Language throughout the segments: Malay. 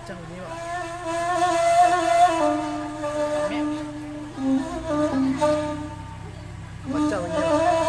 Macam ni lah. Macam ni lah.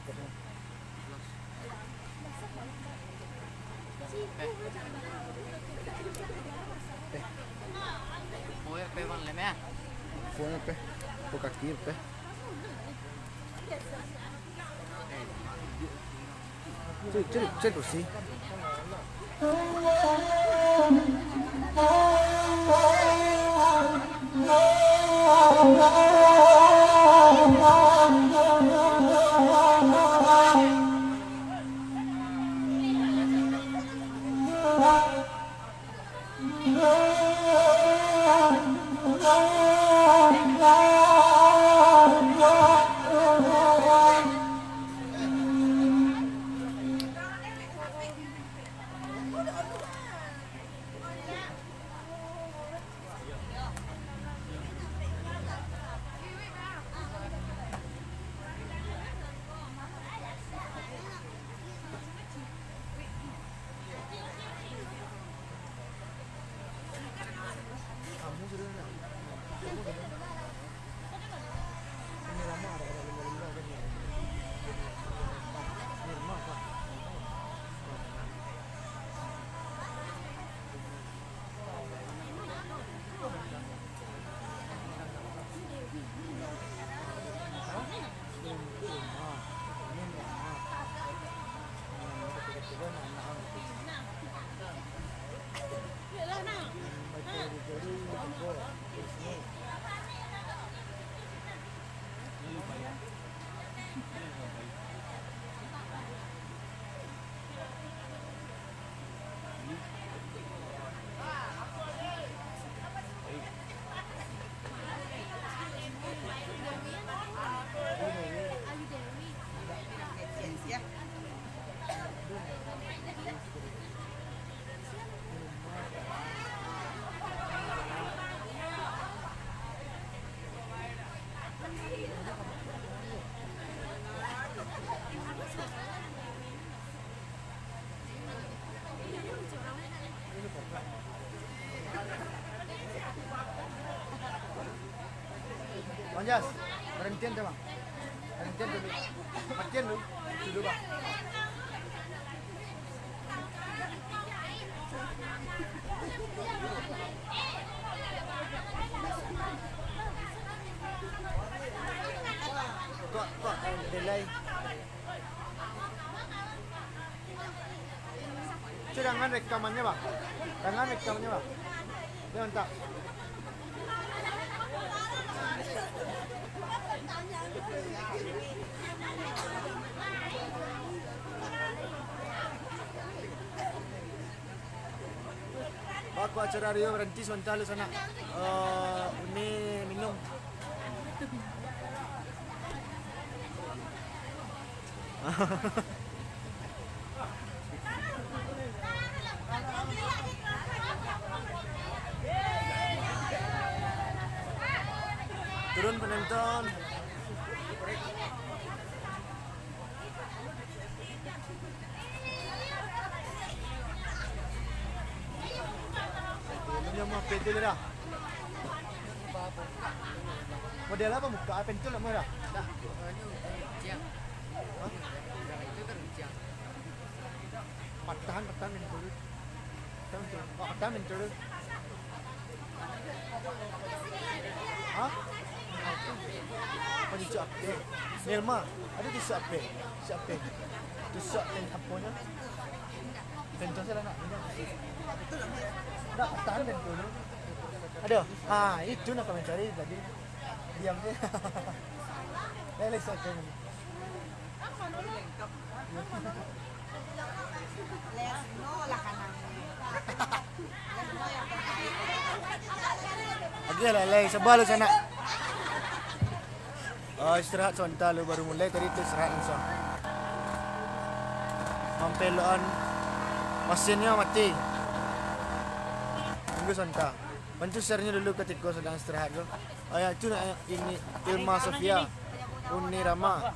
Pe van le mea. Phone pe. Buka kir pe. Cek kursi. Anjas, berhentian deh bang. Berhentian dulu. Berhentian dulu. Duduk bang. Kok delay. Jangan rekamannya bang. Jangan rekamannya bang. Jangan tak. Waktu acara Rio berhenti sebentar di sana. Ini minum. Turun penonton. Mau pentul dah. Model apa muka? Pentul lah murah. Dah, siang. Itu kerja. Patahan pentul. Patahan pentul. Hah? Apa dicuak? Nilma, ada dicuak apa? Siapa? Dicuak yang apanya? Pentul saya nak. Nak tahan pentul. Aduh, itu nak kami cari tadi. Diam je. Lelek saja. Lagi lelek sebal sana. Istirahat sebentar lu baru mulai tadi tu istirahat insya. Mampelan mesinnya mati. Tunggu sebentar. Bantu share-nya dulu ketika sedang istirahat tu. Itu nak ini Ilma Sofia, Uni Rama.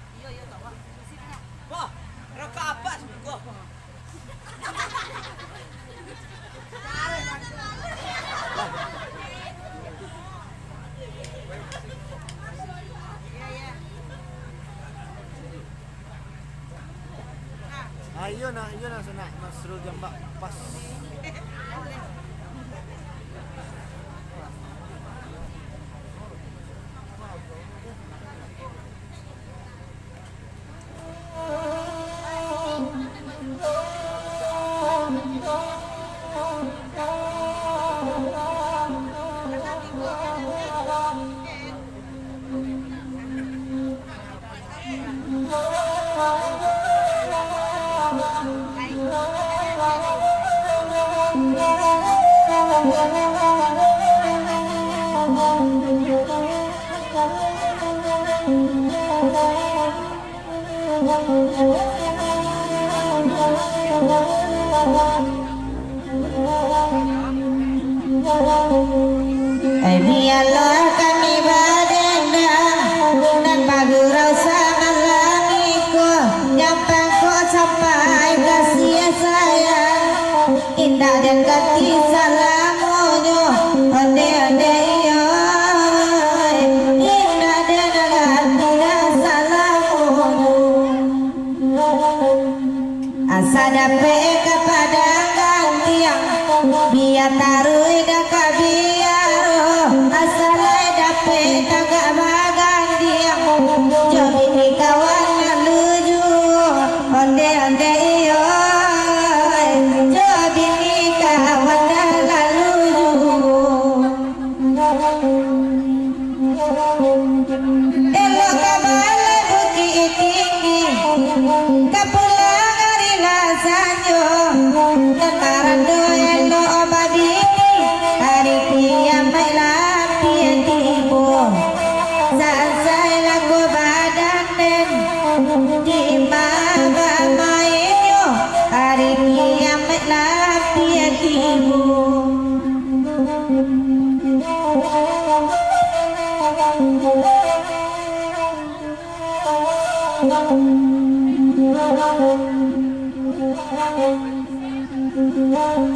Wah, rokok apa semua? Yun na sana masrul jamba pas. Biarlah kami berdendam dan bergurau sama langitku, nyampe kau sampai kasih sayang indah dan kasih salamunyo onde yo indah dan kasih salamunyo asa dapat kepada gantiang biar taruh dah kabiaro asalai dapat agak bagan dia jadi ni kawan luju onde iyo jadi ni kawan luju elok kabale bukit tinggi kapulang hari lasanyo tekaran do elok obadi hari kiamat lampian tibu sansai lagu badan den di maga mainyo hari kiamat lampian tibu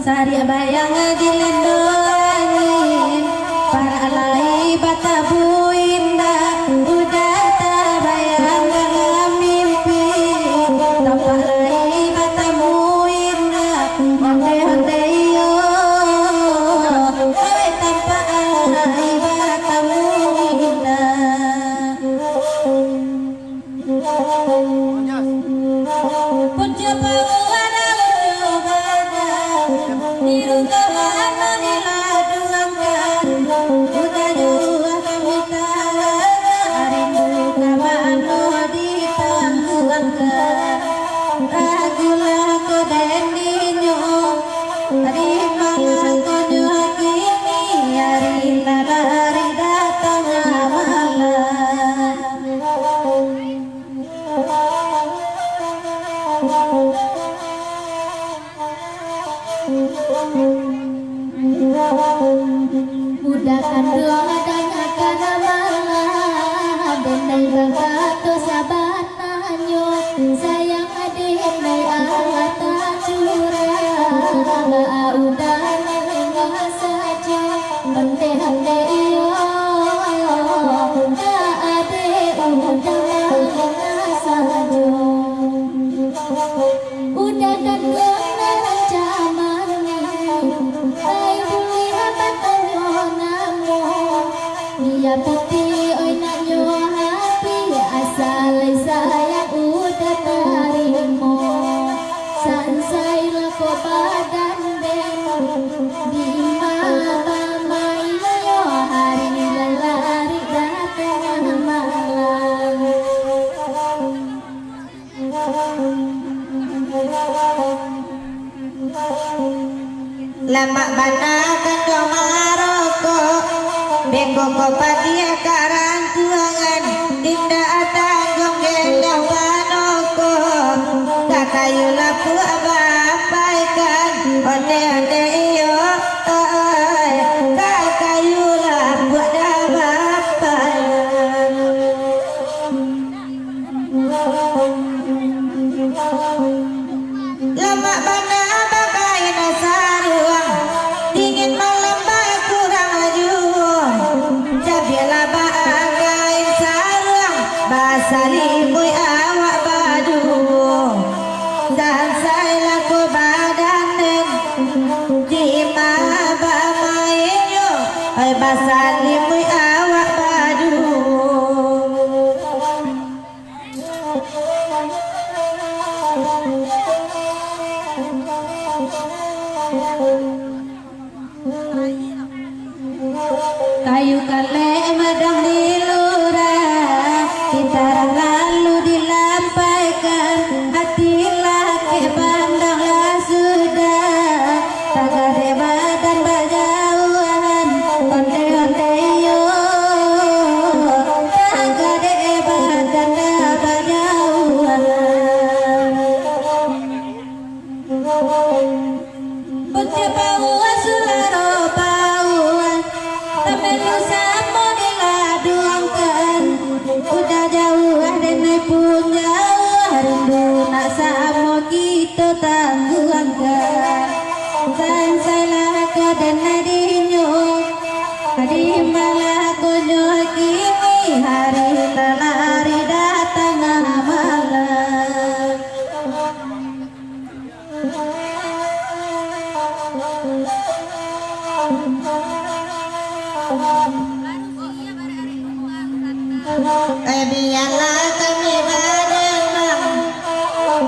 Sari bayang dilindungi para alai batabu indah udah terbayang dalam mimpi tanpa alai batamu indah onde yo tanpa alai batamu indah puja pawana niru kawana niladuangkan udah jual kami hari kamano ditangguangkan ragulah ko deninyo hari mangan ko kini hari lalari datang Udahkan doa dan akan amalan Denai bangkato sabananyo Sayang adik nai awat curang Udah nengah saja Onde iyo adik udah nengah saja Udah kan ngerang camarnya Ay buli amat namo Dia putih oi nanyo hati Asalai sayang udah tarimo Sansai lako badan den Di mama mainyo hari lalari datang malam Lama bana kando maroko Beko ko padia karang tuangan Dinda atanggung gelang banoko Kakayu lapu abapaikan Onde iyo Kakayu lapu abapaikan Lama bana bagai nasaruang Dingin malam kurang ajuang Jabila bagai sarang Basari boy awak badu dan saya ko badanen di maba mainyo ay basali mo'y awak badu kayu kale medang di lurah kita lalu dilampaikan hati laki pandanglah sudah tak ada badan berjauhan onde-onde yo tak ada badan berjauhan Bukti bawa sularo bawa Tamelu sama diladuangkan Udah jauh ada naik punya Rindu nak sama kita tangguangkan Dan saya ke dan adinyo Adi malah konyo kini Hari telari datang malam biarlah kami bareng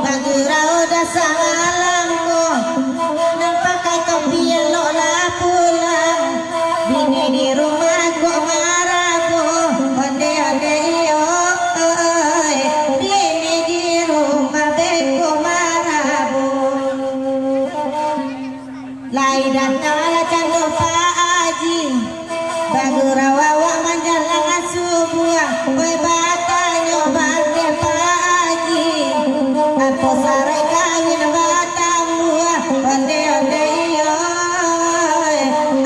Bagurau dasar alamku Dan pakai topi elok lah pulang Bini di rumah kok marahku Onde-onde iyo Bini di rumah beko marahku Lai dan nala candu Pak Haji Bagurau awak manjalan subuh Oi batanyo bante Pak Haji Apa sare kawin batamu Onde-onde iyo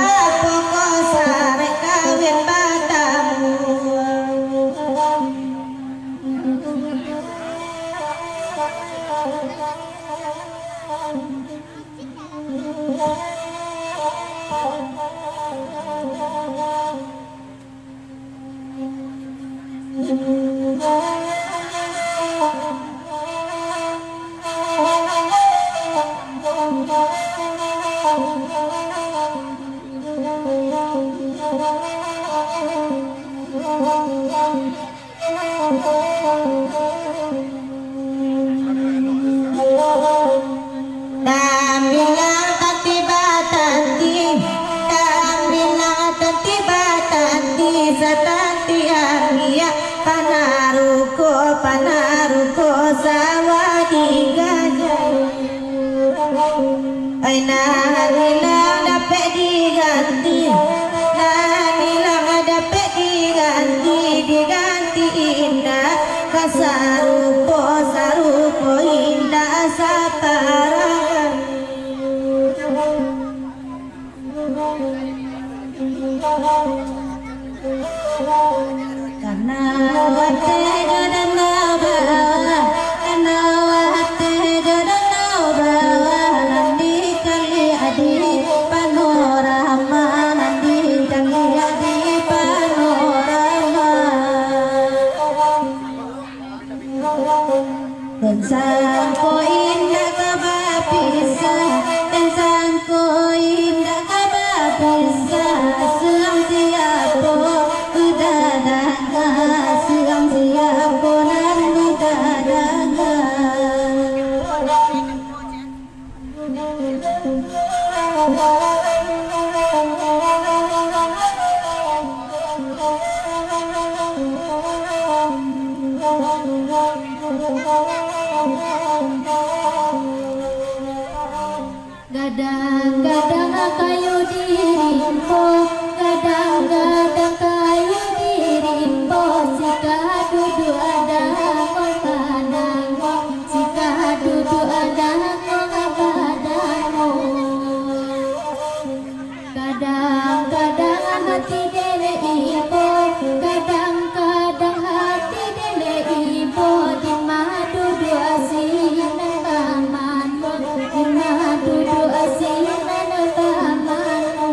Apa kau sare kawin batamu Dan bilang tiba tanti Dan bilang tiba tanti Setanti aria Panaruko sawadi gajah Ay nanilang dapat diganti Nanilang dapat diganti indah Sarupo indah saparangan Karena wate jodoh bawa Karena wate jodoh bawa Nanti kali adi panorama Nanti kali adi panorama Dan sangko indah kabapisa Dan sangko indah kabapisa Suam siapo udah danga Suam siapo nan udah danga Gadang-gadang kayu dirimu Gadang-gadang kayu dirimu Sika duduk ada kepadamu Sika duduk ada kepadamu Kadang-kadang hati dele ibu Kadang-kadang hati dele ibu Di madu dua sinan tamanmu Di madu dua sinan tamanmu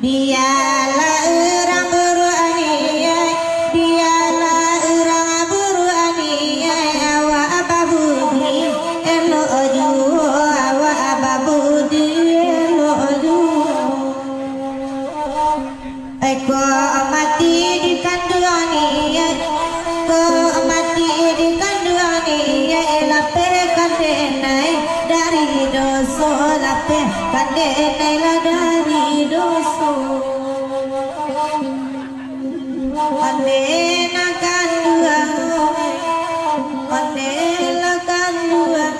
Dialah orang beruaniai, dialah orang beruaniai, awak ababudi elo oju, awak ababudi elo oju. Eko mati di kandunganiai, ko mati di kandunganiai, lape kandenai dari dosa, lape kandenai lah dari dosa. Kandena kandungan, kandela kandungan,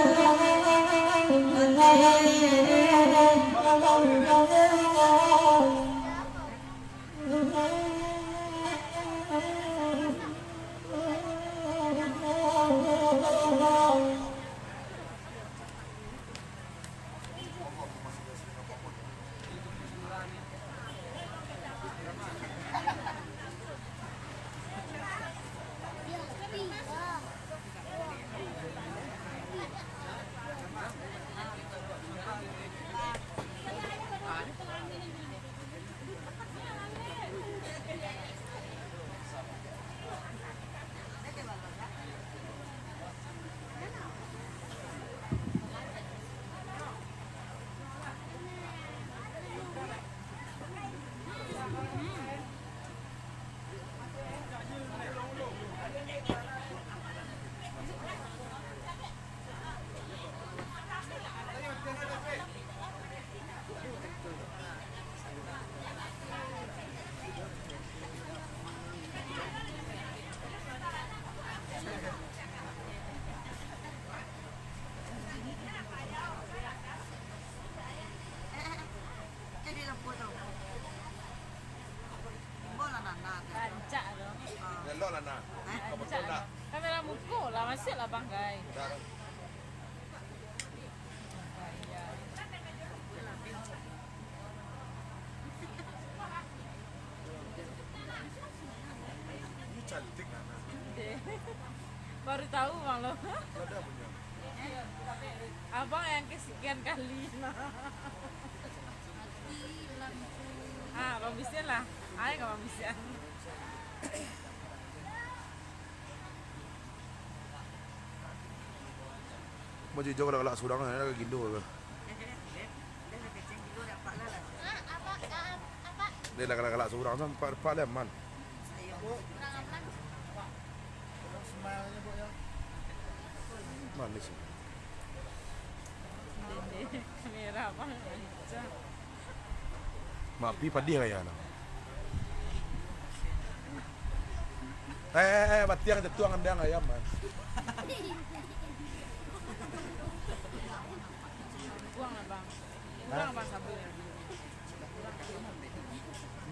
Rancak tu. Elok lah nak. Kau betul tak? Kamera muka lah, masih lah bangkai. Dah. Ini cantik Nana. Baru tahu bang lo. Ada punya. Abang yang kesekian kali. Bang Bisian lah. Ayo ke Bang Bisian. Mau jauh kalau kelak surang ada ke Gindo ke? Dia lah kelak surang sampai Pak Leman. Smile-nya bu ya. Manis. Kamera bang. Mapi padi kaya na. Batiang jatuh ang ayam man. Buang lah bang. Buang bang sabunnya.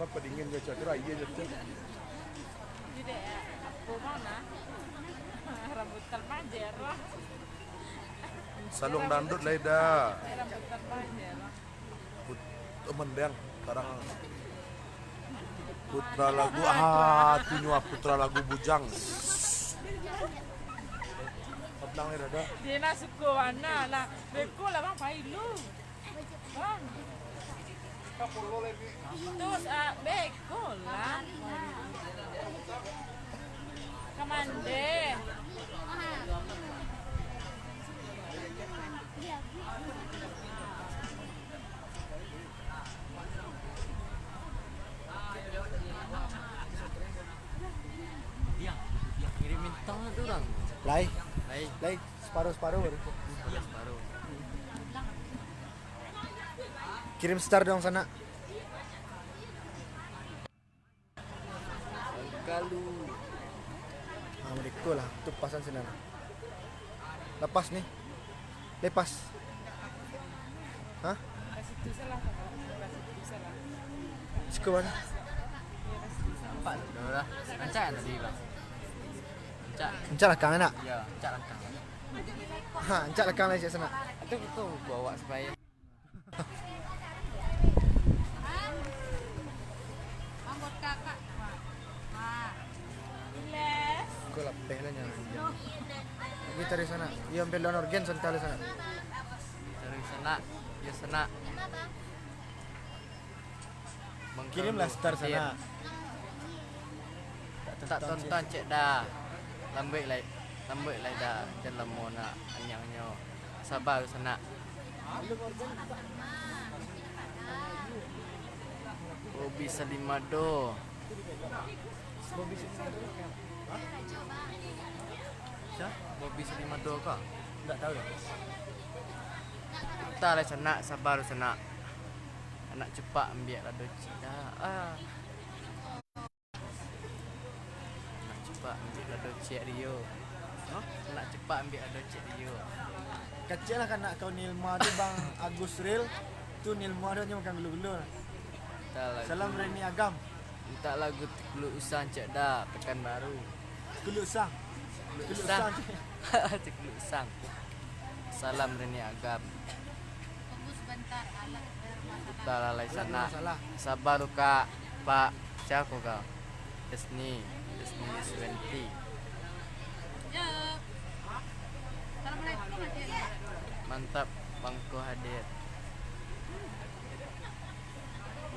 Mak padingin ke cakra iya jatuh. Tidak ya. Aku mana? Rambut terpanjang lah. Salung dandut lah dah. Rambut terpanjang lah. Mendang sekarang putra lagu tunyua putra lagu bujang. Padang ni ada. Dia nak suka mana nak beko lah bang pailu. Bang. Terus beko lah. Kamande. Dia kirimin tangan tu orang. Lai, Baik. lai separuh baru. Dia baru. Kirim star dong sana. Kalu. Mereka lah, tu pasan sana. Lepas nih, lepas. Hah? Kasih tu salah. Kasih tu salah. Suka mana? Nampak dah lah. Rancak tadi bang. Rancak. Encak lah kang nak. Ya, rancak langkah. Ha, encak lah kang lah sana. Itu betul bawa supaya. Ambot kakak. Les. Kau lah pehlah nya. Lagi dari sana. Ia ambil donor gen sentale sana. Cari sana. Ya sana. kirimlah star sana. Tak tonton cek dah. Lambik lai dah. Jangan lama nak anyang-anyo. Sabar sana. Bobby Salimado. Bobby Salimado kah? Enggak tahu ya. Tak lah sana, sabar sana. Anak cepat ambil rado cik dah. Anak cepat ambil rado cik Rio. Anak cepat ambil rado cik Rio. Kecil lah kan nak kau Nilma tu Bang Agus Ril. Tu Nilma dia macam makan gelu-gelu. Tak lagu. Salam Reni Agam. Tak lagu Kelu Usang cik dah. Pekan baru. Kelu Usang. Kelu Kelu Usang. Usang. Kelu Usang. Salam Reni Agam. Tak lalai sana. Sabar tu kak. Pak. Siapa kau? Desni 20. Mantap bangku hadir.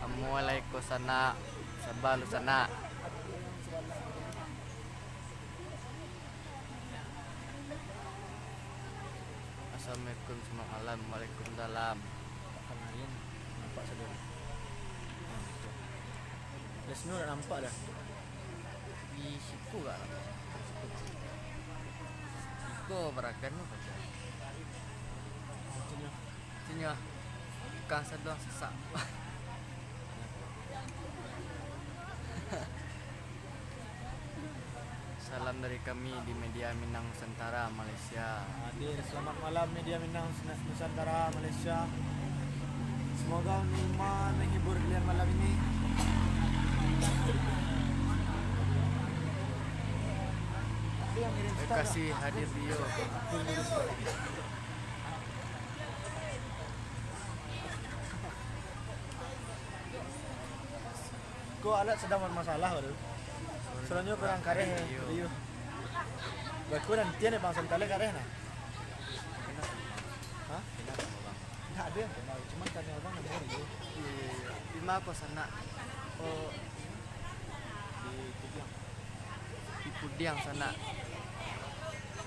Assalamualaikum sana. Sabar lu sana. Assalamualaikum semua malam. Waalaikumsalam. Kemarin nampak saudara. Lesno dah nampak dah. Di situ kan. Situ berakan tu baca. Tanya. Ikan sedang sesak. Salam dari kami di Media Minang Nusantara Malaysia. Hadir, selamat malam Media Minang Nusantara Malaysia. Semoga Nilma menghibur kalian malam ini. Terima kasih hadir Rio. Kau alat sedang bermasalah baru. Soalnya kurang kareh Rio. Baku dan tian bang sentale kareh nah. Hah? Enggak ada yang kenal, cuma tanya abang nama Rio. Di mana kau sana? Oh, di Pudiang sana.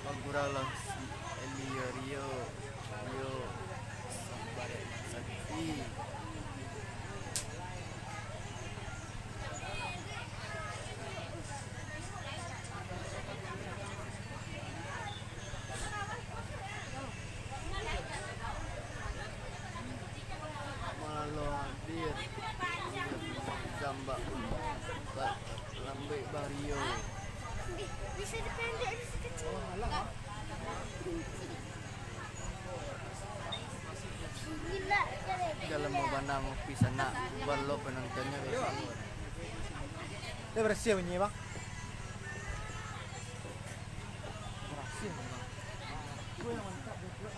Pagurau lang si Rio Sabar Sakti. Malu hadir. Gambar Lambik Bario. Bisa dipendek, bisa kecil. Gila, Kalau mau bandang ngopi sana, walau penontonnya besok. Dia bersih bunyi bang. Bersih bang. Gue yang mantap betul.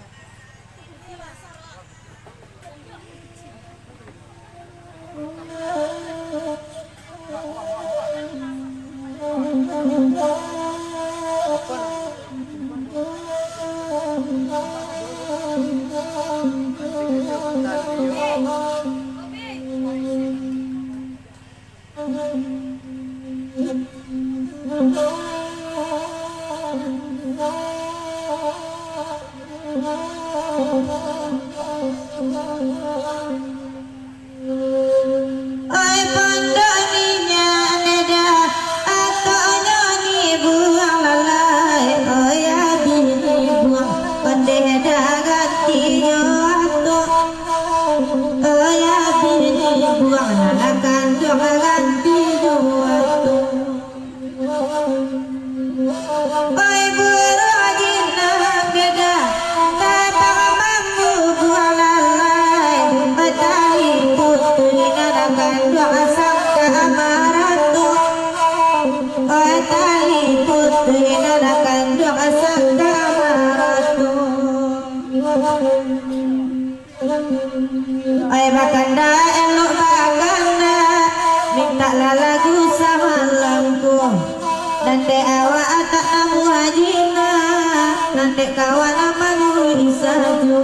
Oi pondok ninya neda atau nyoni buang lalai. Oi abini buang pendeda ganti nyoto. Oi abini buang nalakan dua ganti nyoto. Oi burajin neda tatang mampu buang lalai. Betali putri nalakan dua sangka amaratu. Oi tali putri nalakan dua sangka amaratu. Oi bakanda elok bakanda minta lagu sama lampu. Nande awak tak namu hajina, nande kawan amanu isaju.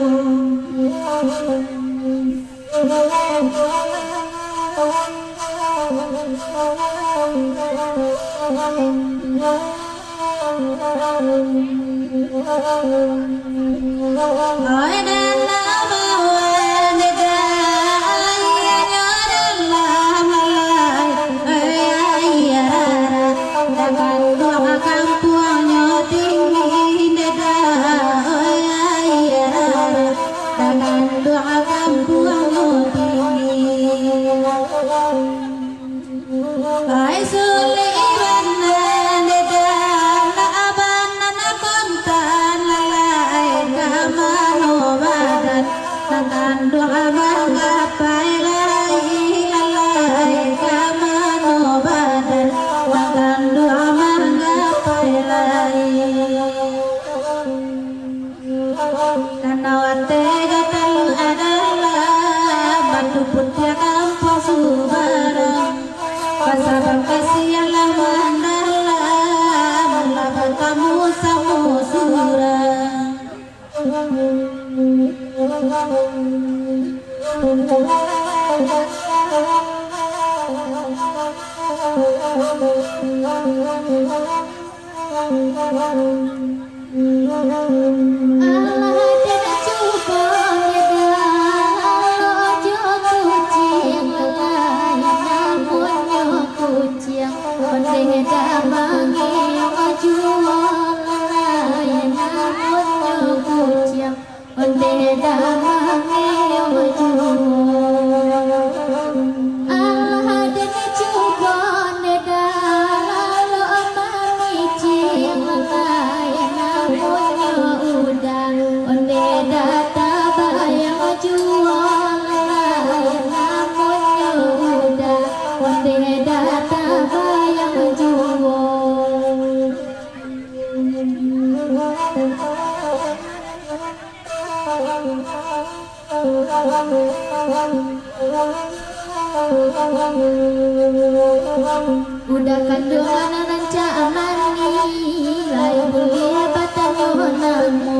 Udah kandungan rancangan ni lai boleh batanyo namu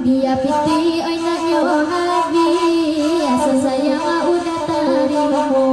dia piti oi nanyo habi asa sayang udah tarimo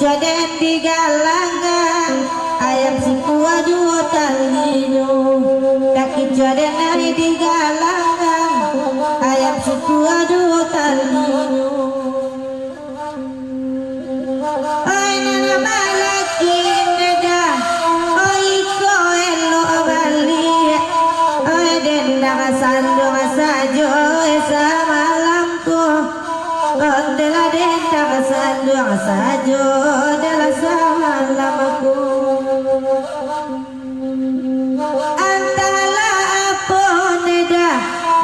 Jaden di galangan ayam singkua dua talinyo kaki jaden ay di galangan ayam singkua dua talinyo ay nana malaki neda ay ko elo bali ay denda kasando sajo esa malamku ondela denda kasando sajo lamaku antala aponeda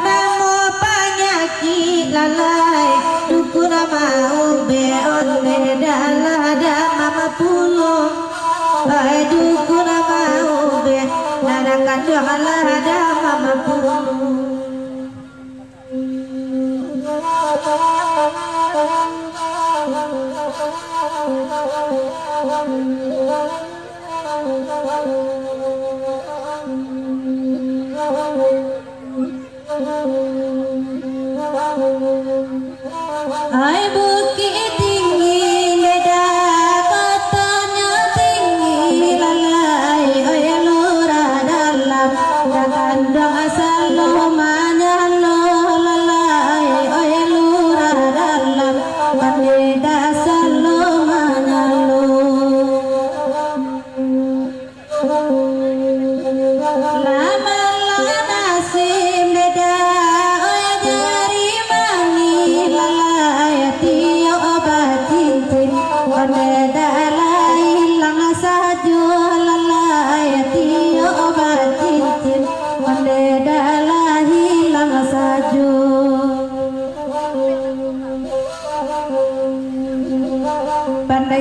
namo panyaki lalai dukuna mau beon neda lada mama pulo ai dukuna mau be nanakan dua lada mama pulo Hai bukit tinggi leda katanya tinggi lalai oi lurah dalam jangan dong asal lo manya lo lalai oi lurah dalam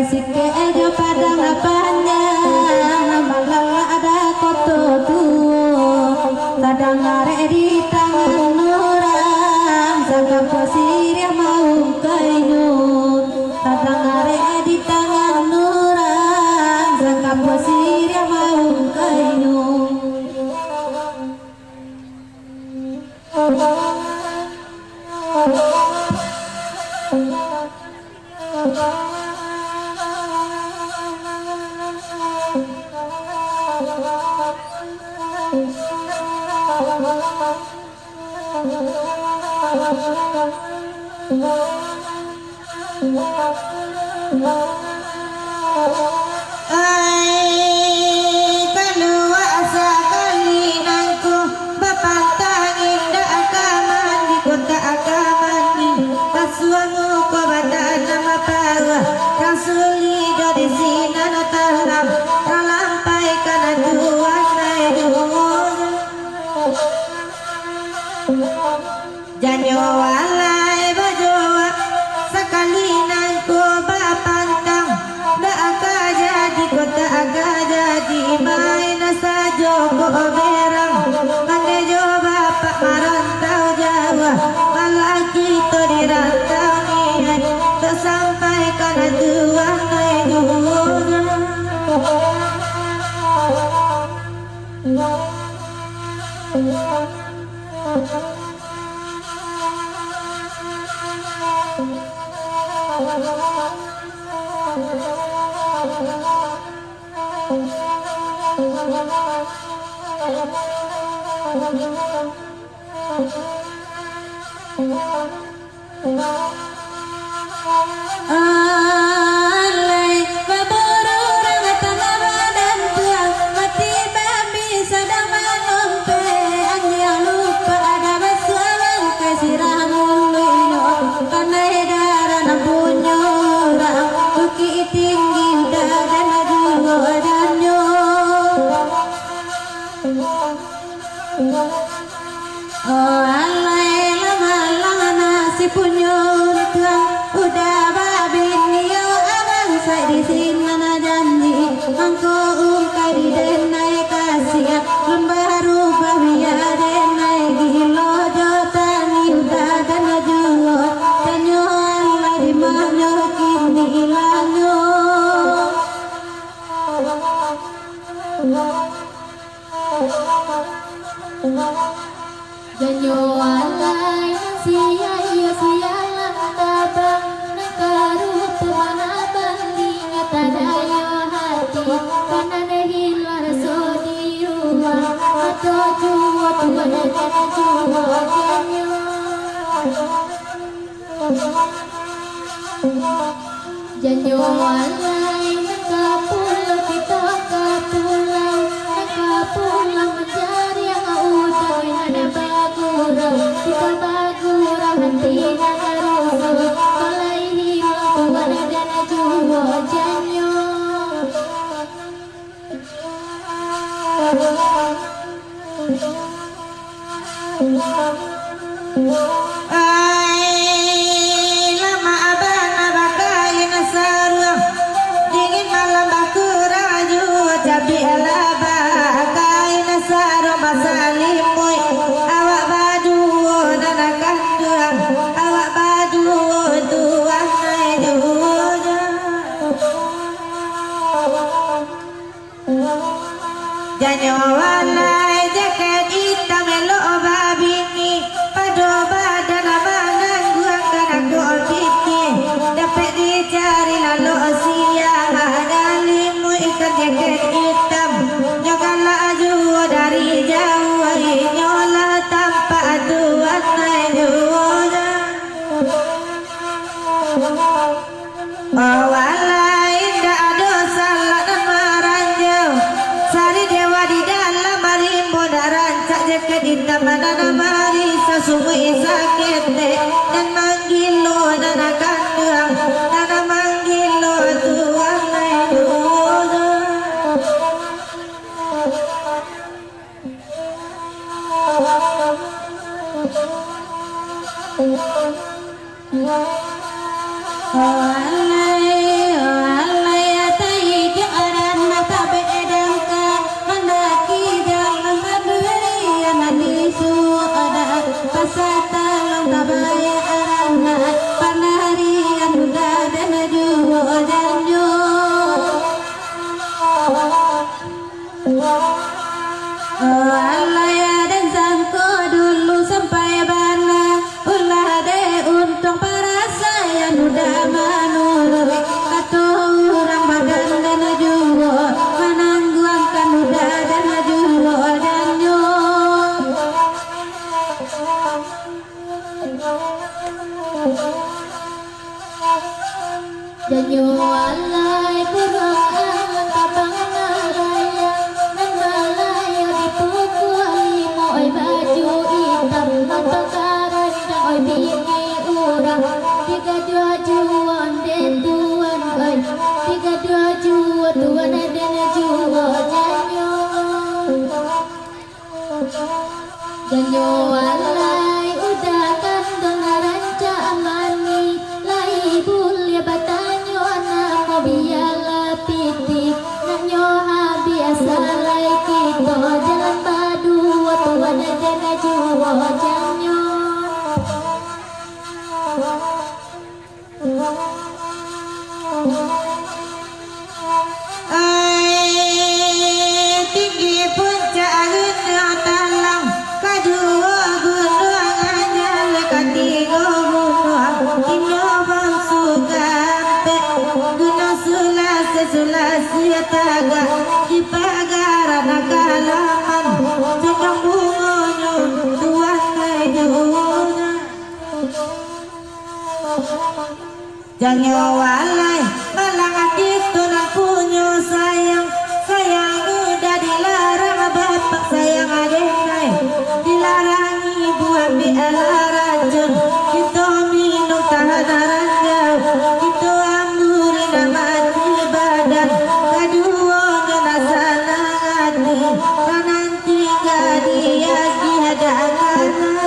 sike ejo padang apanya malang ada koto tuo kadang are di tangan orang sangka posir yang mau kainu kadang are di tangan orang sangka posir yang mau kainu Janyo walai bajoa sekali nangko bapantang da aga jadi kota aga jadi main sajo ko berang ane jo bapak marantau Jawa malah kita di rantau ni tak sampai kana tuan naik alai baburu rangatan badan tuang mati babi sadang manompe anjang lupa ada basualan kesirang uluino karena edaran punya orang bukit tinggi dan aduh adanyo oh alai lama nasi punya tuang udah babi niyo abang saya di sini mana janji angko ungkai di denai kasih lembaru babi ya denai gilo jotani udah dan juo tanyo alai di manyo kini lanyo Janyo alai sia iya sia lang tabang nakaru pemana bandingnya tadayo hati karena hilar so di rumah atau juo tuan dan juo janyo janyo alai nakapulau kita kapulau nakapulau mencari yang udah ada bagurau kita bagurau nanti nakarusu kalai hilang tuan dan juo janyo lama abang abakain sarung dingin malam bakuraju cabi alaba kain sarung masalimui awak badu dan kandang awak badu tuan juja janyo walai jaket hitam melo babini pado badan abangan gua kana gol piti dapat dicari lalu siang ngalimu ikan jaket hitam nyogala aju dari jauh nyola tanpa tuan juja oh walai ndak ada salah dan maranjau sari dewa di dalam marimbo darancak jaket hitam mana mari sesungguh sakit dan manggilo dan kandang dan manggilo tuan juja oh alai Janyo alay kurang tabang naraya nan malaya dipukuli moy baju hitam mantakaran dan oy bingi urang tiga dua juan den tuan oy tiga dua jua tuan den jua janyo janyo alay udah kandang ranca mani lai bulia batanyo anak biala pitik nanyo biasa lai kito jalan badu tuan den jua janyo tinggi puncak gunung talang kadua gunung anyar katigo gunung inyo bangsu gampe gunung sulase sulase taga di pagaran kalaman jenong bungonyo tuan kayunya jangan walai malang hati tunan punyo sayang sayang udah dilarang bapak sayang adek dilarang ibu ambil racun kita minum tahanan jauh kita amburin mati badan kedua jenazah hati nanti dia hadangan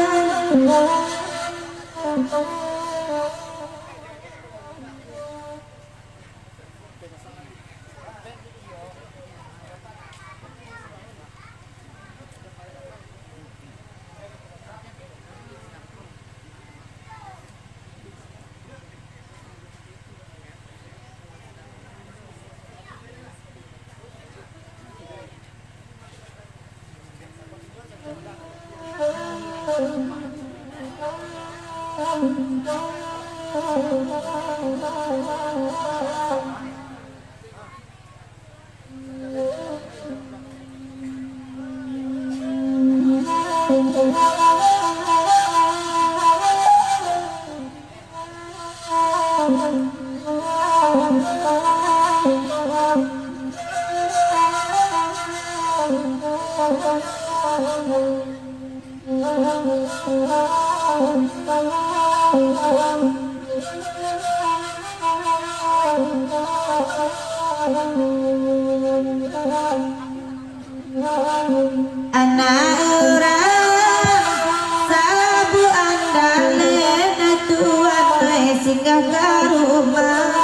anak orang sabu andale tuan singgah ke rumah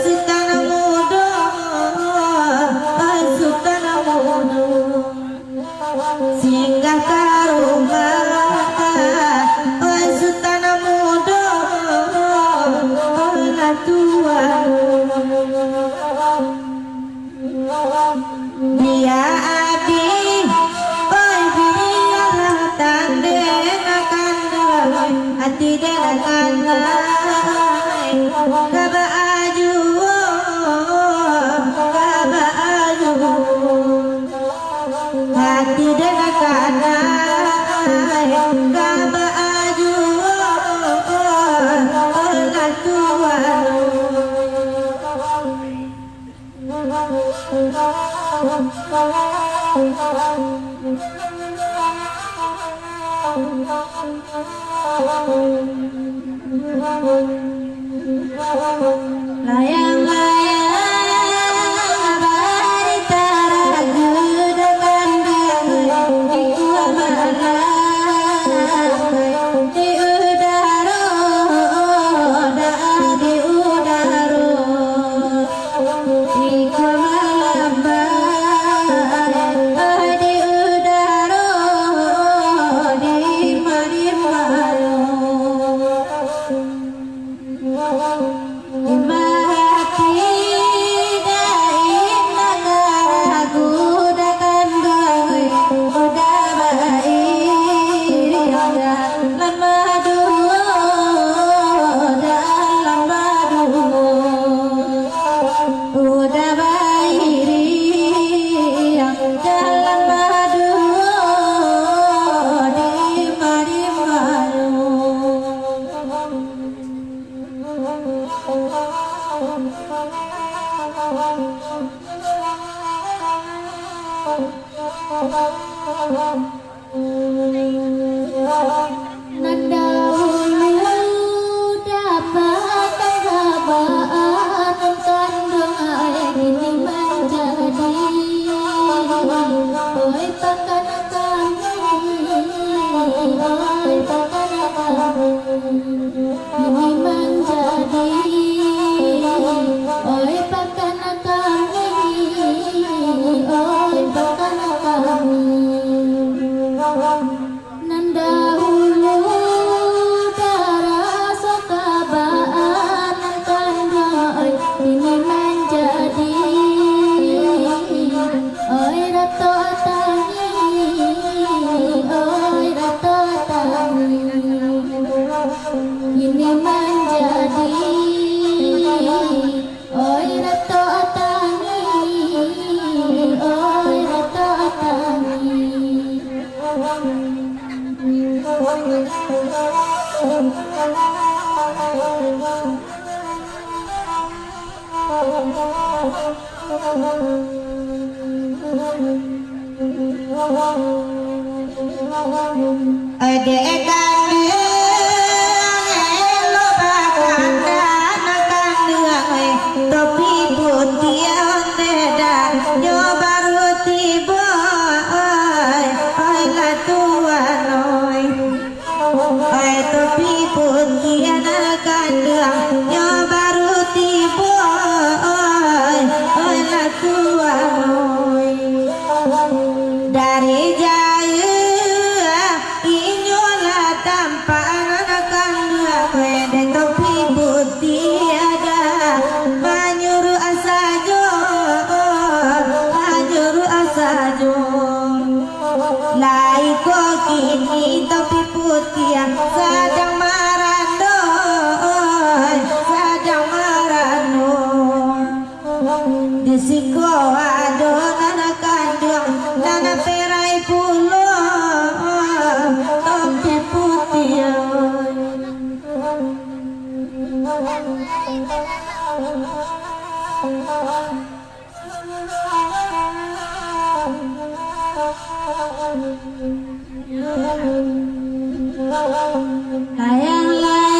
sultan muda sultan muda singgah ke rumah sultan muda tuan dia abi oi biarlah tande akan hati dia akan kaba aju hati dia akan kaba aju lah tuan layang-layang barita ragu dengan di udara di udara di udara di malam di udara di malam oi pakana kami ini menjadi oi pakana kami oi pakana kami nan dahulu darah sokabaan nan kandai ini menjadi oi rato tangi oi rato tangi ini menjadi oi rato tangi oi rato tangi Adek kandeng lo bakal kandeng topi putih onda nyoba roti boy oi la tuan oi topi putih kandeng nyoba roti boy oi la tuan dari jauh inyola tampan kandung wedeng topi putih ada manyuruh asajo lai kok kini topi putih sedang marano disiko ado nana kandung nana perai pulo topi putih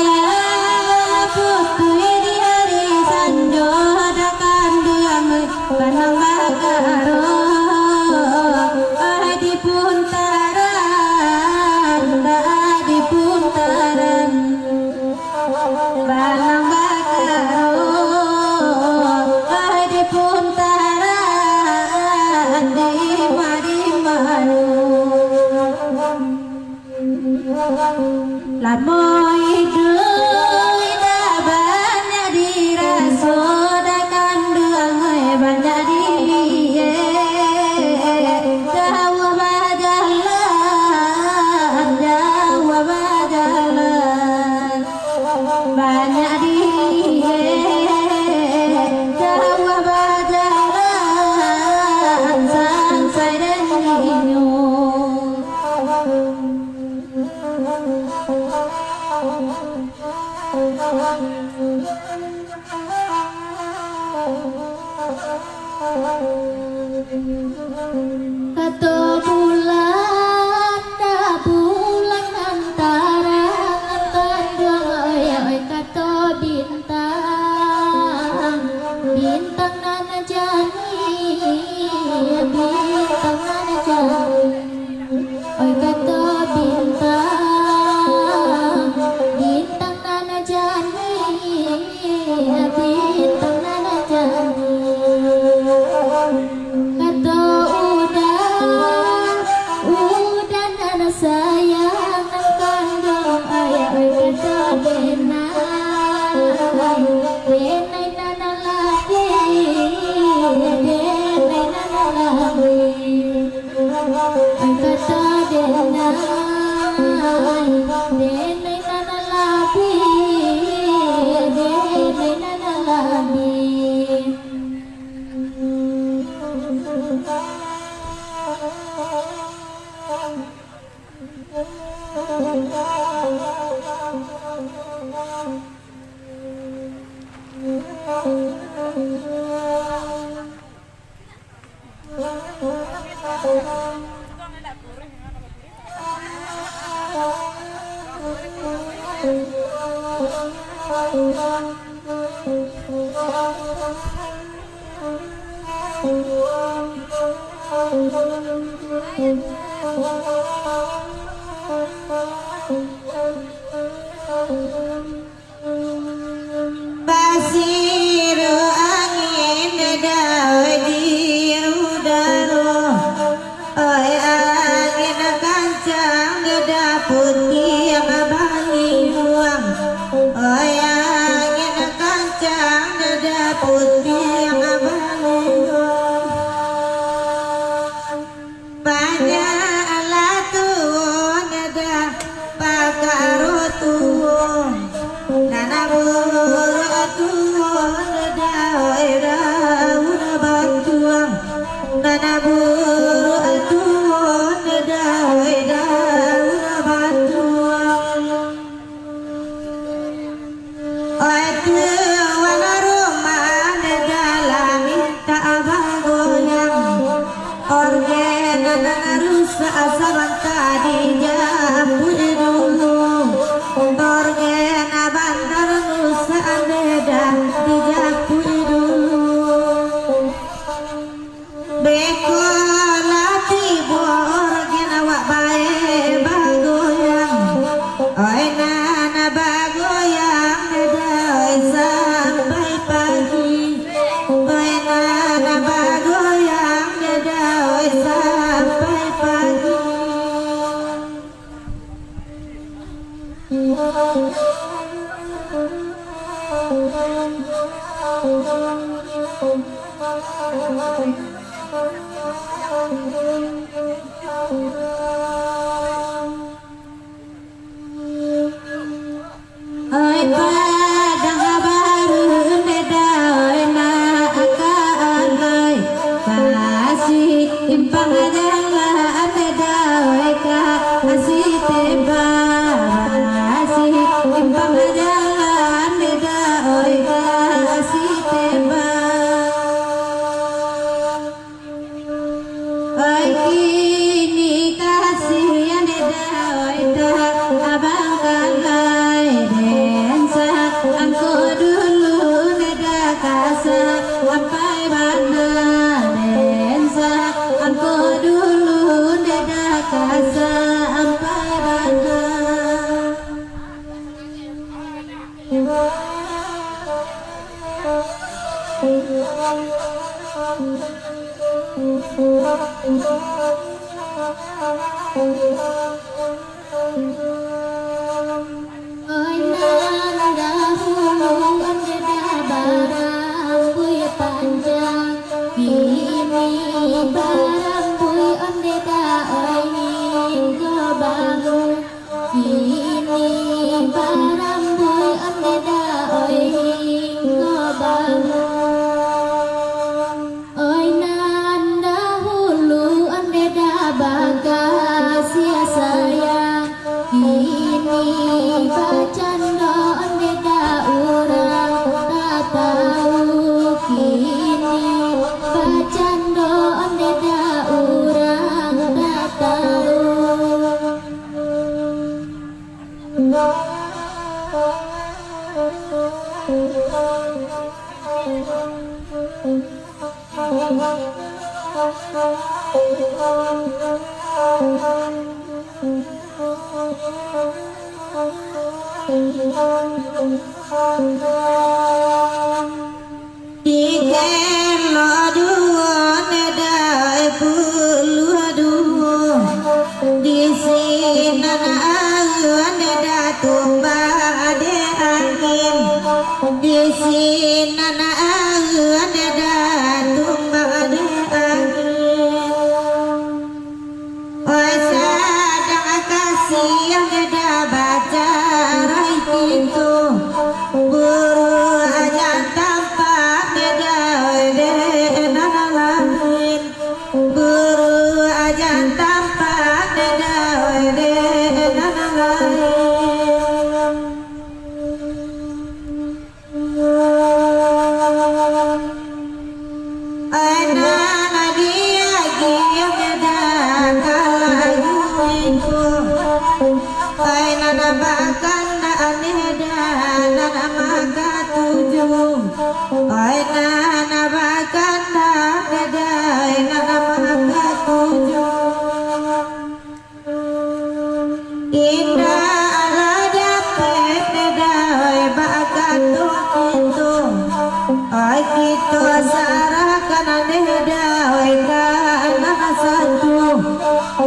layang-layang putih di hari sanjo ada kandung kanang bagaro di puntaran kanang bagaro di puntaran di mari-mari lamoy duy da banyak diraso da kandung banyak diye jawa bajalan banyak diye jawa bajalan sangsai dan ninyo Kato bulan da bulan antara kandung oi kato bintang bintang nana jani bintang nana jani oi kato bintang bintang nana jani bintang nana jani kato udah nana sayang kandung ayah oi kato denai nana lagi denai nana lagi oi kato denai nana lagi denai nana lagi putih abang-abang, oh yang kancang dada putih abang-abang, banyak alat tuang dada pakaro tuang, nana buru tuang dada ira bantuang, nana buru tuang dada ira bantuang. Oi tuan rumah dalam minta abang goyang, organ nana rusak saban tadi jamu dulu, organ bandar rusak beda di jamu dulu, beko lati organ awak bae bagoyang, oi nana bagoyang oi sampai pagi, oi nana bagoyang oi sampai pagi. Oi padang baru neda oi na akan oi kasih impang jalan neda oi kasih tebak kasih impang jalan neda oi kasih tebak, oi kini kasih yang neda oi dah abang kalai densa angko dulu neda kasa sampai mana densa angko dulu neda kasa sampai mana. Oi nan dahulu anda dah barang bui panjang, kini barang bui anda dah oi hingga bangun, kini barang bui anda dah oi hingga bangun, oi nan dahulu anda dah bagasia sayang, kini bacanda anda dah orang tak tahu, kini bacanda anda dah orang tak tahu. Tiga lo dua neda puluh dua, di sini neda tumbang de angin, di sini neda tumbang de angin. Oi sadang kasih yang neda baca rai pintu, buru aja tampak neda de nalahin, buru aja tampak neda de nalahin.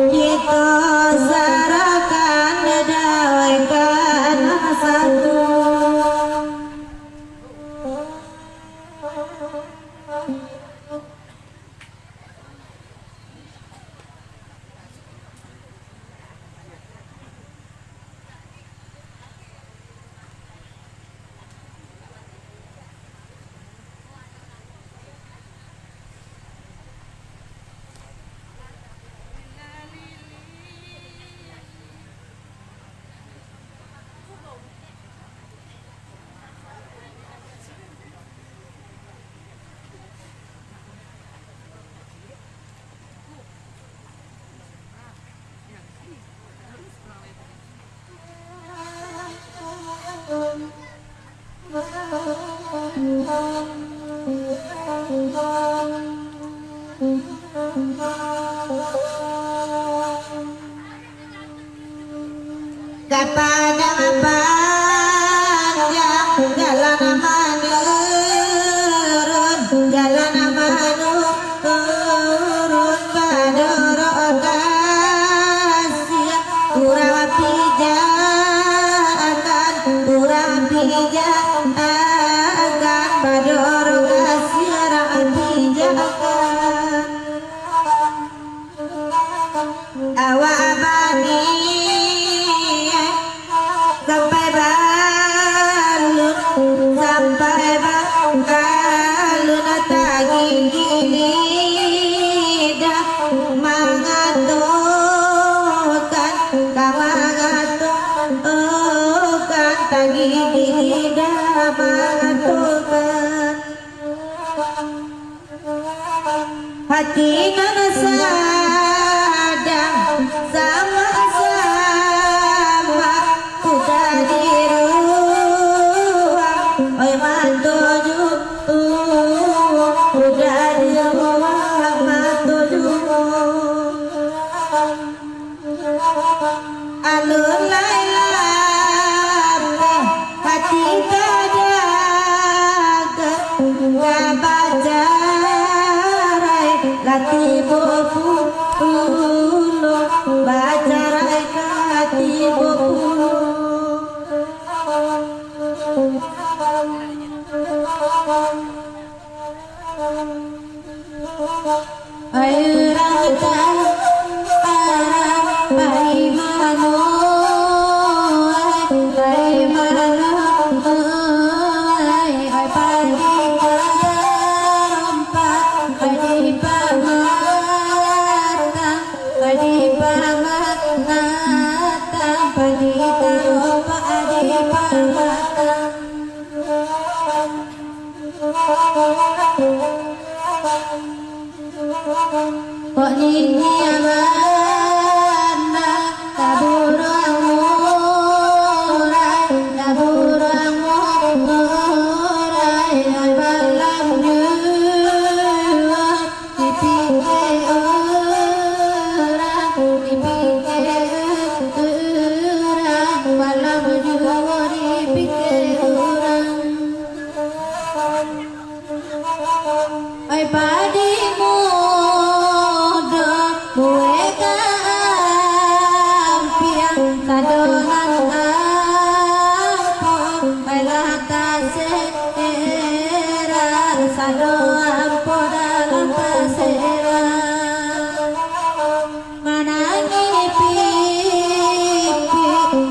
Kita sarakan kepada panjang jalan menurun jalan menurun pada rokasi kurang pijakan pada rokasi pijakan awak abadi sampai balun tagi lidah mengatukan tagi lidah mengatukan hati sadang sama-sama udah di ruang oi matuju udah di ruang matuju alun lailate hati kadaga gak baca lati bopu pulo baca rai lati bopu ayo rata bai mano bai mano ai pagi kok ini mana taburang murai balang nyua dipikir orang malam nyua dipikir orang ai padi muda kue kampiang kadonan ampo ai lata sera sado ampo dalam pasera manangi pipi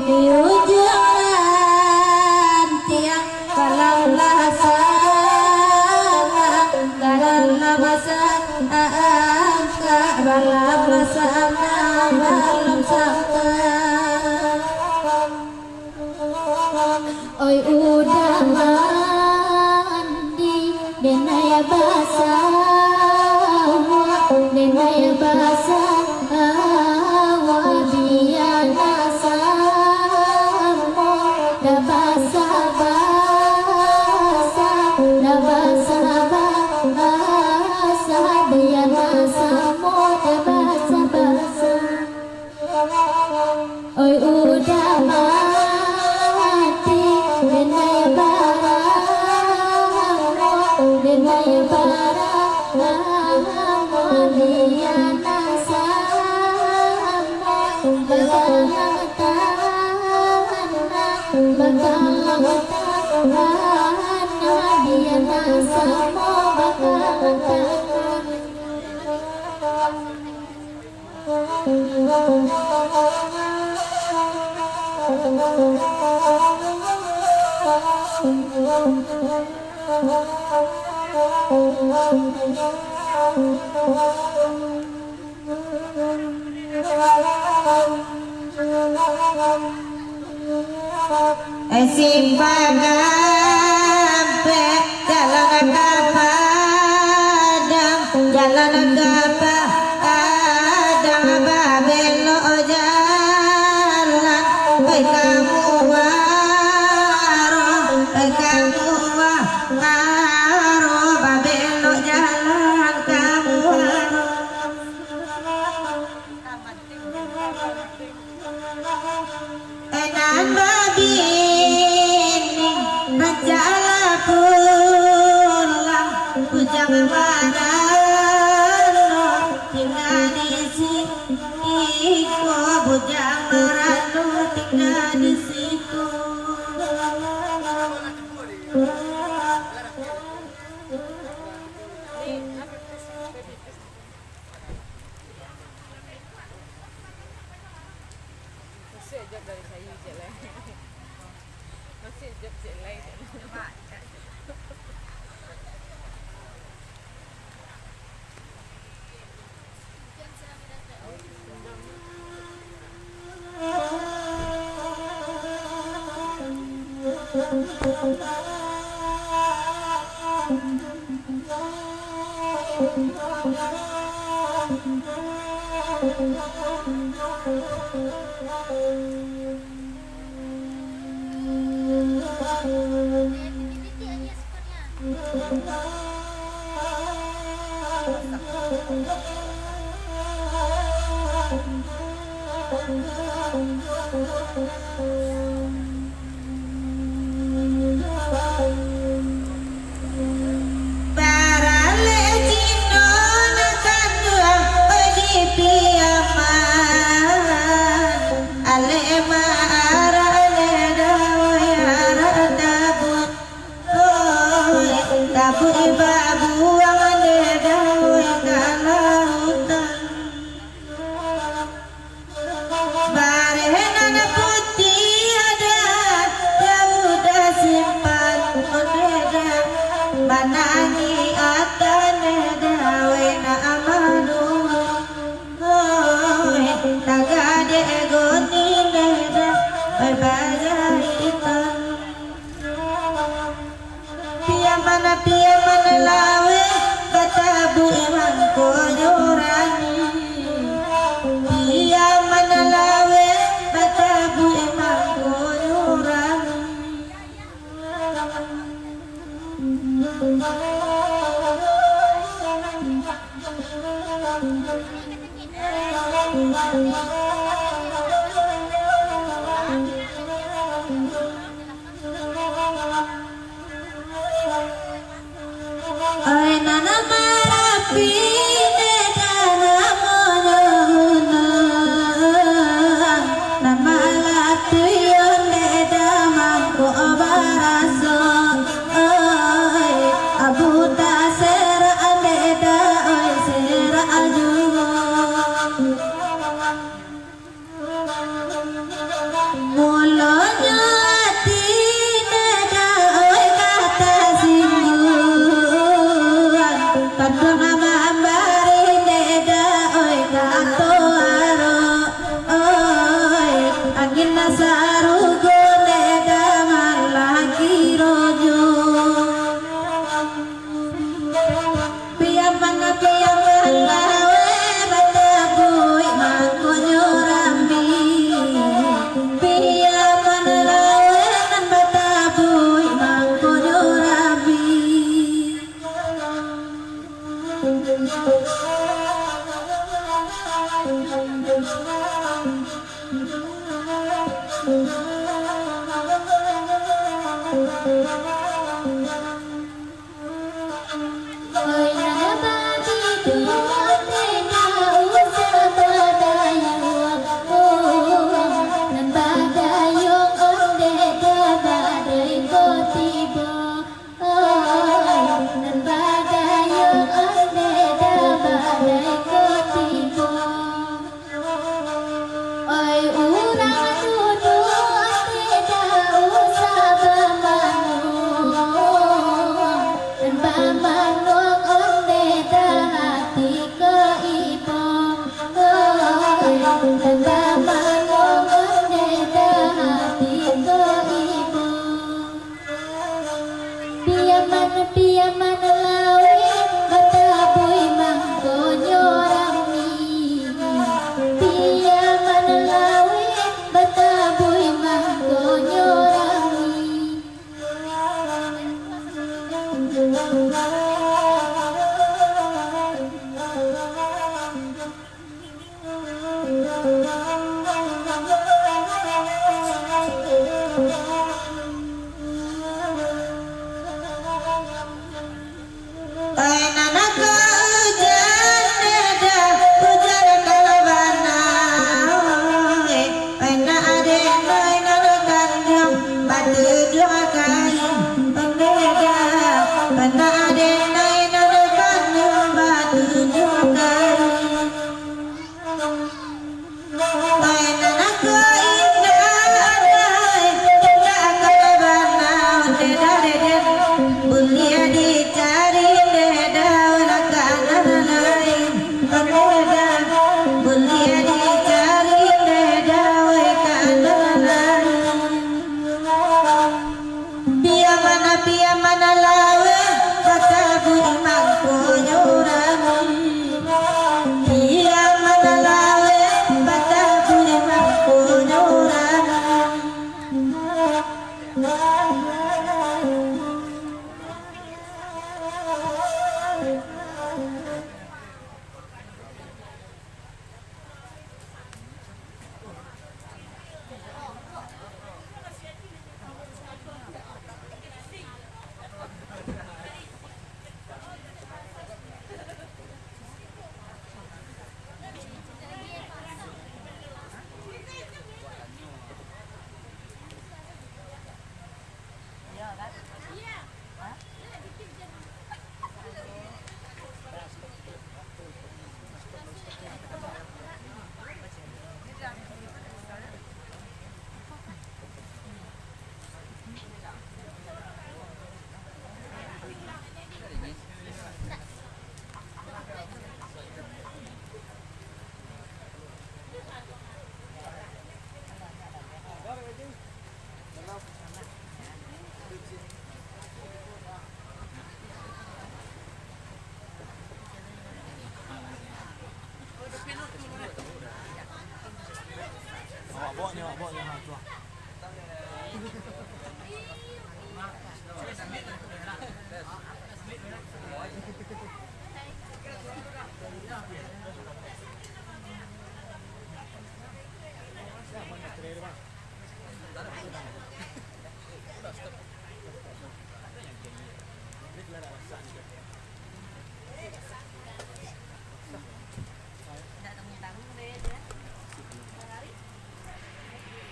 di ujung tiang kalau lasa balam lasana balam sangka oi udah mandi denaya basah wabiana samo da basah da basah biana samo da basah oi udah mati denai barang biana samo biana samo Simbagampe jalan kapadang jalan kapadang babelo jalan kamu waro babelo jalan kamu waro babini Rajalah pulang Bujang marano Tinggal di siku Bujang marano Tinggal di siku Masih jawab dari saya je lah. Masih jawab je lain. Urang tuduh tidak usah bermalu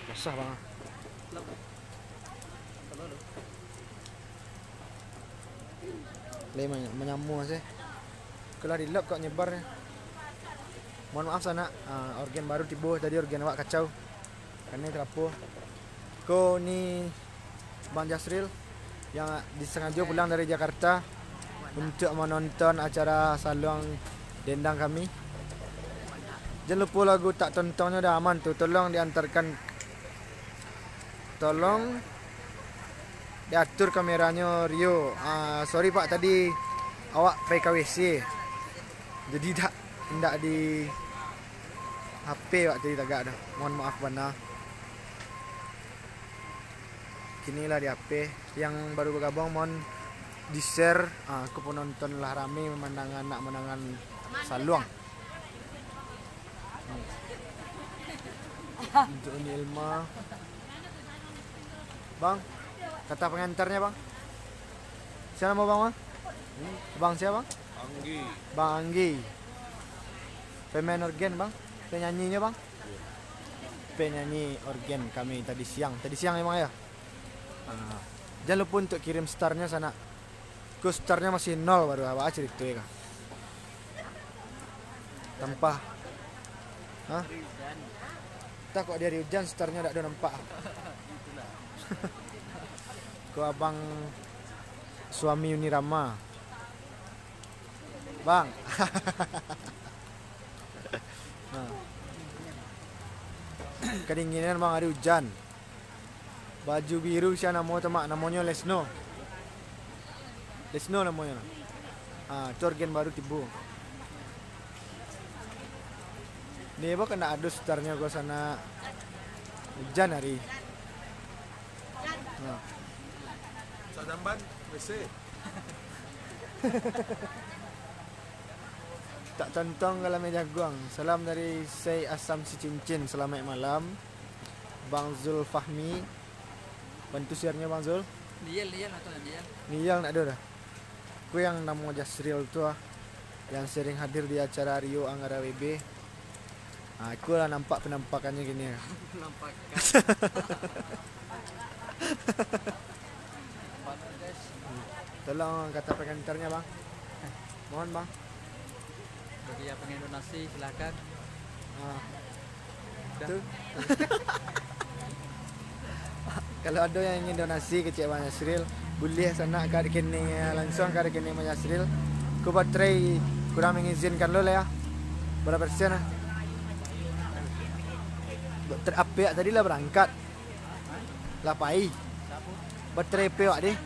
Basah bang. Le menyamu sih. Kalau di lock kok nyebar. Mohon maaf sana, organ baru tiba tadi organ awak kacau. Karena terapu. Ko ni Bang Jasril yang disengaja pulang dari Jakarta untuk menonton acara saluang dendang kami. Jangan lupa lagu tak tontonnya dah aman tu. Tolong diantarkan. Tolong diatur kameranya Rio. Sorry Pak tadi awak pergi ke WC. Jadi tidak di HP Pak tadi tagak dah. Mohon maaf benar. Kinilah di HP yang baru bergabung mohon di-share. Aku penonton lah rame memandangan anak menangan saluang. Untuk ini Ilma. Bang, kata pengantarnya bang. Siapa nama bang? Bang siapa bang? Anggi. Bang Anggi. Pemain organ bang? Penyanyinya bang? Penyanyi organ kami tadi siang. Tadi siang emang ya? Jangan lupa untuk kirim starnya sana. Ku starnya masih 0 baru apa cerita ya kak? Tanpa. Hah? Tak kok dari hujan starnya tak ada nampak. Ku abang suami Unirama. Bang. Kedinginan bang hari hujan. Baju biru siapa namanya Lesno. Lesno namanya. Torgen baru tibu. Ni apa kena adus starnya gua sana hujan hari. Sadamban WC. Tak tonton kalau meja guang. Salam dari Say Asam si Cincin. Selamat malam. Bang Zul Fahmi. Bantu share-nya Bang Zul. Liel atau Liel. Niyal nak ada dah. Ku yang nama Jasril tu ah, yang sering hadir di acara Rio Anggara WB. Aku lah nampak penampakannya gini. Nampak. Tolong kata pengantarnya Bang. Mohon Bang. Bagi yang pengen donasi silakan. Tu. Kalau ada yang ingin donasi ke Cik Bang Yasril, boleh sana ke kene langsung ke kene Bang Yasril. Ku buat try kurang mengizinkan lo lah ya. Berapa persen lah? Terapiak tadi lah berangkat. Lapai. Baterai pewak deh.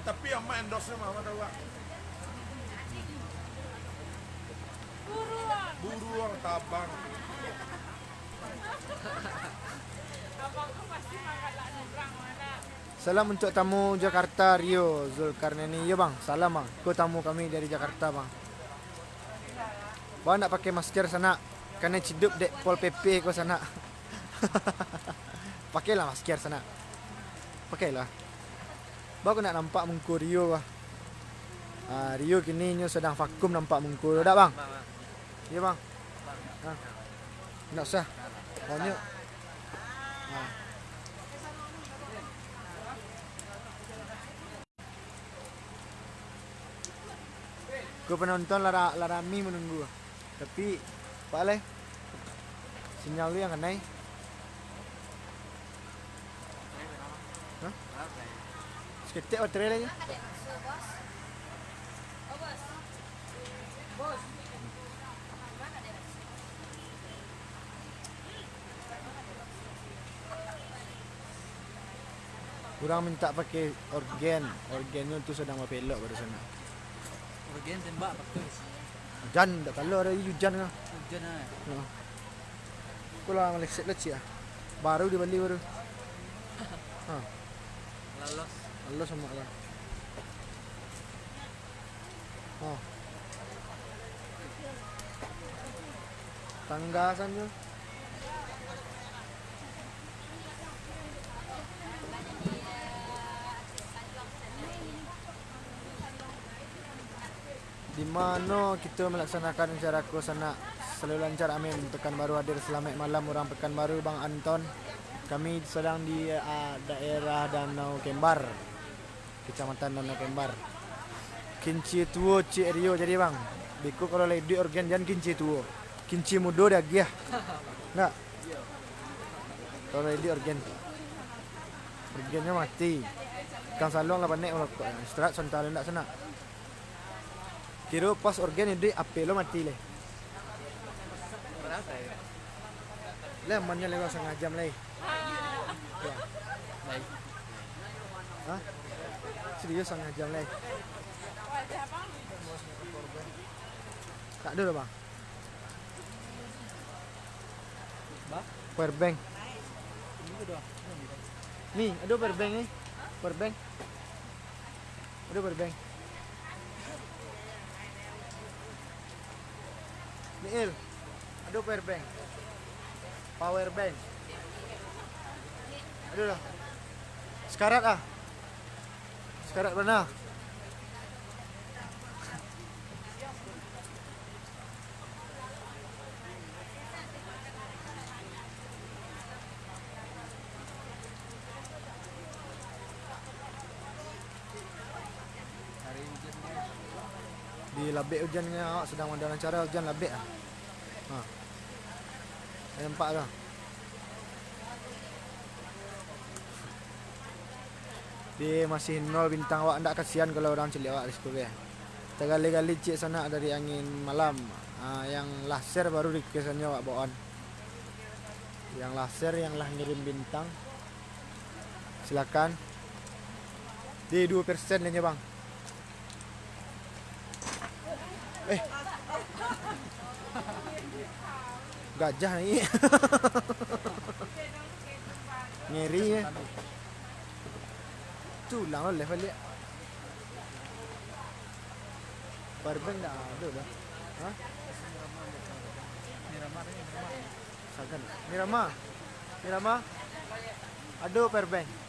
Tapi yang main endorse mah tahu tak? Buruan tabang. Abangku pasti makan lah nyebrang mana. Salam untuk tamu Jakarta Rio Zulkarnaini. Ya bang, salam bang. Kau tamu kami dari Jakarta bang. Bang nak pakai masker sana. Karena cidup dek Pol PP kau sana. Pakailah masker sana. Pakailah. Baru nak nampak muka Rio lah. Rio kini sedang vakum nampak muka. Tak bang? Ya bang. Tak usah. Banyak. Ku penonton larami menunggu. Tapi Pak Le, sinyal lu yang aneh. Hah? Seketik baterai lagi. Kurang minta pakai organnya tu sedang berpelok pada sana. Organ tembak betul. Hujan tak kalau ada hujan kan. Hujan ah. Aku lah ngelesek lecik ah. Baru di Bali baru. Lalos. Allah sama lah. Tanggasan tu. Di mana kita melaksanakan acara kosana selalu lancar amin. Pekanbaru hadir selamat malam orang Pekanbaru Bang Anton. Kami sedang di daerah Danau Kembar, Kecamatan Danau Kembar. Kinci tua Cik Rio jadi bang. Biku kalau lagi organ jangan kinci tua. Kinci muda dah giah. Nak. Kalau lagi organnya mati. Kang salong lah panik kalau istirahat sebentar nak sana. Kira pas organ ini apelo mati leh. Berapa ya? Lah mannya lewat setengah jam leh. Baik. Hah? Serius setengah jam leh. Tak ada bang. Power bank. Ni, ada power bank ni. Power bank. Ada power bank. Ni Il. Ada power bank. Power bank. Ada dah. Sekarat ah. Sekarat mana? Di Labek hujannya sedang ada acara hujan Labek ah. Nampak tak? Dia masih 0 bintang awak ndak kasihan kalau orang cilik awak risiko dia. Sekali-kali cik sana dari angin malam. Yang laser baru dikesannya awak bawaan. Yang laser yang lah ngirim bintang. Silakan. Di 2% lainnya bang. Gajah ni. Ngeri ya. Tulang lah level dia. Barbeng dah ada dah. Ha? Ni Rama. Sagan. Ni Rama. Aduh, powerbank.